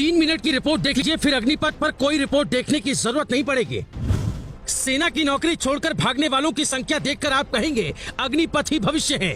3 minute की report देख लीजिए, फिर अग्निपथ पर कोई रिपोर्ट देखने की जरूरत नहीं पड़ेगी। सेना की नौकरी छोड़कर भागने वालों की संख्या देखकर आप कहेंगे अग्निपथ ही भविष्य है।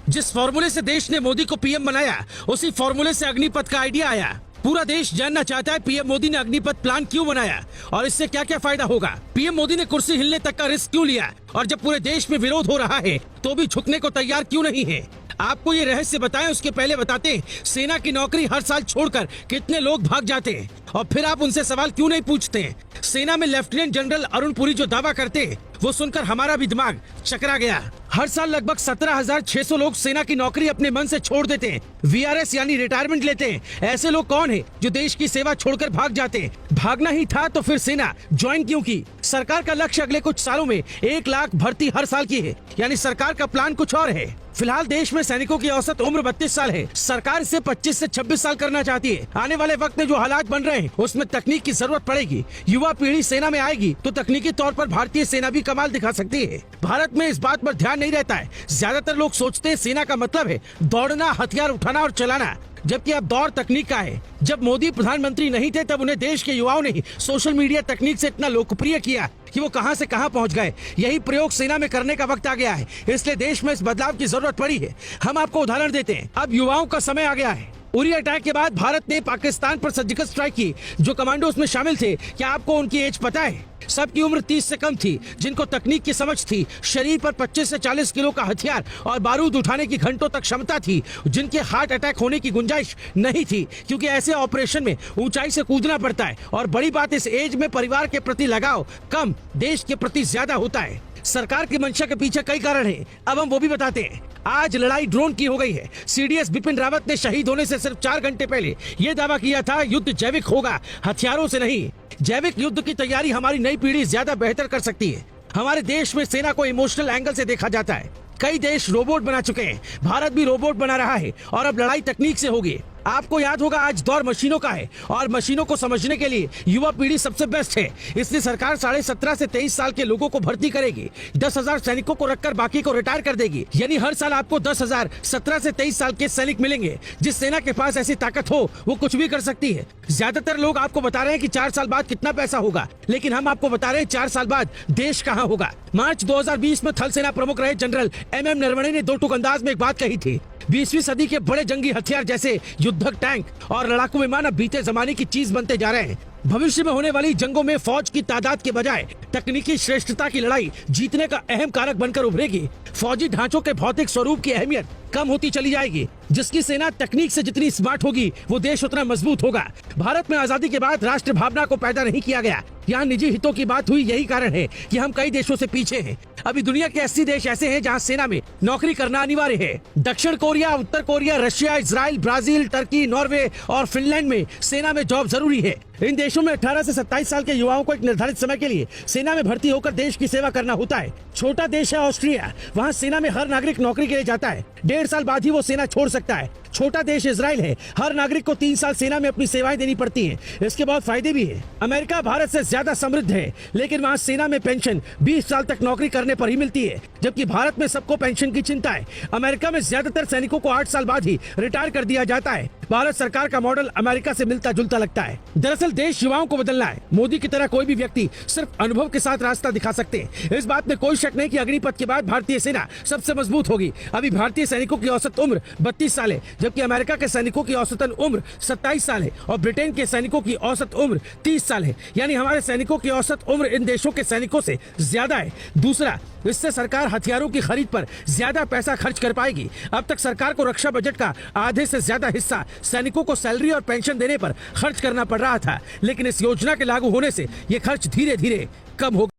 जिस फॉर्मूले से देश ने मोदी को पीएम बनाया, उसी फॉर्मूले से अग्निपथ का आइडिया आया। पूरा देश जानना चाहता है पीएम मोदी ने अग्निपथ प्लान क्यों बनाया और इससे क्या क्या फायदा होगा। पीएम मोदी ने कुर्सी हिलने तक का रिस्क क्यों लिया और जब पूरे देश में विरोध हो रहा है तो भी झुकने को तैयार क्यों नहीं है। आपको ये रहस्य बताएं उसके पहले बताते हैं सेना की नौकरी हर साल छोड़कर कितने लोग भाग जाते हैं और फिर आप उनसे सवाल क्यों नहीं पूछते हैं। सेना में लेफ्टिनेंट जनरल अरुण पुरी जो दावा करते हैं वो सुनकर हमारा भी दिमाग चकरा गया। हर साल लगभग 17,600 लोग सेना की नौकरी अपने मन से छोड़ देते हैं, वीआरएस यानी रिटायरमेंट लेते हैं। ऐसे लोग कौन है जो देश की सेवा छोड़कर भाग जाते हैं। भागना ही था तो फिर सेना ज्वाइन क्यों की। सरकार का लक्ष्य अगले कुछ सालों में 1 लाख भर्ती हर साल की है, यानी सरकार का प्लान कुछ और है। फिलहाल देश में सैनिकों की औसत उम्र 32 साल है। सरकार इसे 25 से 26 साल करना चाहती है। आने वाले वक्त में जो हालात बन रहे हैं उसमें तकनीक की जरूरत पड़ेगी। युवा पीढ़ी सेना में आएगी तो तकनीकी तौर पर भारतीय सेना भी कमाल दिखा सकती है। भारत में इस बात पर ध्यान नहीं रहता है। ज्यादातर लोग सोचते हैं सेना का मतलब है दौड़ना, हथियार उठाना और चलाना, जबकि अब दौर तकनीक का है। जब मोदी प्रधानमंत्री नहीं थे तब उन्हें देश के युवाओं ने सोशल मीडिया तकनीक से इतना लोकप्रिय किया कि वो कहां से कहां पहुंच गए। यही प्रयोग सेना में करने का वक्त आ गया है, इसलिए देश में इस बदलाव की जरूरत पड़ी है। हम आपको उदाहरण देते हैं। अब युवाओं का समय आ गया है। उरी अटैक के बाद भारत ने पाकिस्तान पर सर्जिकल स्ट्राइक की। जो कमांडो उसमें शामिल थे, क्या आपको उनकी एज पता है? सबकी उम्र 30 से कम थी, जिनको तकनीक की समझ थी। शरीर पर 25 से 40 किलो का हथियार और बारूद उठाने की घंटों तक क्षमता थी। जिनके हार्ट अटैक होने की गुंजाइश नहीं थी, क्योंकि ऐसे ऑपरेशन में ऊंचाई से कूदना पड़ता है। और बड़ी बात, इस एज में परिवार के प्रति लगाव कम, देश के प्रति ज्यादा होता है। सरकार की मंशा के पीछे कई कारण हैं, अब हम वो भी बताते हैं। आज लड़ाई ड्रोन की हो गई है। सीडीएस बिपिन रावत ने शहीद होने से सिर्फ 4 घंटे पहले ये दावा किया था युद्ध जैविक होगा, हथियारों से नहीं। जैविक युद्ध की तैयारी हमारी नई पीढ़ी ज्यादा बेहतर कर सकती है। हमारे देश में सेना को इमोशनल एंगल से देखा जाता है। कई देश रोबोट बना चुके हैं, भारत भी रोबोट बना रहा है और अब लड़ाई तकनीक से होगी। आपको याद होगा आज दौर मशीनों का है और मशीनों को समझने के लिए युवा पीढ़ी सबसे बेस्ट है। इसलिए सरकार 17.5 से 23 साल के लोगों को भर्ती करेगी। 10,000 सैनिकों को रखकर बाकी को रिटायर कर देगी। यानी हर साल आपको 10,000 17 से 23 साल के सैनिक मिलेंगे। जिस सेना के पास ऐसी ताकत हो वो कुछ भी कर सकती है। ज्यादातर लोग आपको बता रहे हैं कि 4 साल बाद कितना पैसा होगा, लेकिन हम आपको बता रहे हैं 4 साल बाद देश कहाँ होगा। मार्च 2020 में थल सेना प्रमुख रहे जनरल MM नरवणे ने 2 टूक अंदाज में एक बात कही थी। 20वीं सदी के बड़े जंगी हथियार जैसे युद्धक टैंक और लड़ाकू विमान अब बीते जमाने की चीज बनते जा रहे हैं। भविष्य में होने वाली जंगों में फौज की तादाद के बजाय तकनीकी श्रेष्ठता की लड़ाई जीतने का अहम कारक बनकर उभरेगी। फौजी ढांचों के भौतिक स्वरूप की अहमियत कम होती चली जाएगी। जिसकी सेना तकनीक से जितनी स्मार्ट होगी वो देश उतना मजबूत होगा। भारत में आजादी के बाद राष्ट्र भावना को पैदा नहीं किया गया, यहाँ निजी हितों की बात हुई। यही कारण है कि हम कई देशों से पीछे हैं। अभी दुनिया के 80 देश ऐसे हैं जहाँ सेना में नौकरी करना अनिवार्य है। दक्षिण कोरिया, उत्तर Korea, Russia, Israel, Brazil, Turkey, Norway और फिनलैंड में सेना में जॉब जरूरी है। इन देशों में 18 से 27 साल के युवाओं को एक निर्धारित समय के लिए सेना में भर्ती होकर देश की सेवा करना होता है। छोटा देश है ऑस्ट्रिया, वहाँ सेना में हर नागरिक नौकरी के लिए जाता है। 1.5 साल बाद ही वो सेना छोड़ सकता है। छोटा देश इजराइल है, हर नागरिक को 3 साल सेना में अपनी सेवाएं देनी पड़ती हैं। इसके बहुत फायदे भी है। अमेरिका भारत से ज्यादा समृद्ध है, लेकिन वहाँ सेना में पेंशन 20 साल तक नौकरी करने पर ही मिलती है, जबकि भारत में सबको पेंशन की चिंता है। अमेरिका में ज्यादातर सैनिकों को 8 साल बाद ही रिटायर कर दिया जाता है। भारत सरकार का मॉडल अमेरिका से मिलता जुलता लगता है। दरअसल देश युवाओं को बदलना है। मोदी की तरह कोई भी व्यक्ति सिर्फ अनुभव के साथ रास्ता दिखा सकते हैं। इस बात में कोई शक नहीं कि अग्निपथ के बाद भारतीय सेना सबसे मजबूत होगी। अभी भारतीय सैनिकों की औसत उम्र 32 साल है, जबकि अमेरिका के सैनिकों की औसतन उम्र 27 साल है और ब्रिटेन के सैनिकों की औसत उम्र 30 साल है। यानी हमारे सैनिकों की औसत उम्र इन देशों के सैनिकों से ज्यादा है। दूसरा, इससे सरकार हथियारों की खरीद पर ज्यादा पैसा खर्च कर पाएगी। अब तक सरकार को रक्षा बजट का आधे से ज्यादा हिस्सा सैनिकों को सैलरी और पेंशन देने पर खर्च करना पड़ रहा था, लेकिन इस योजना के लागू होने से ये खर्च धीरे धीरे कम होगा।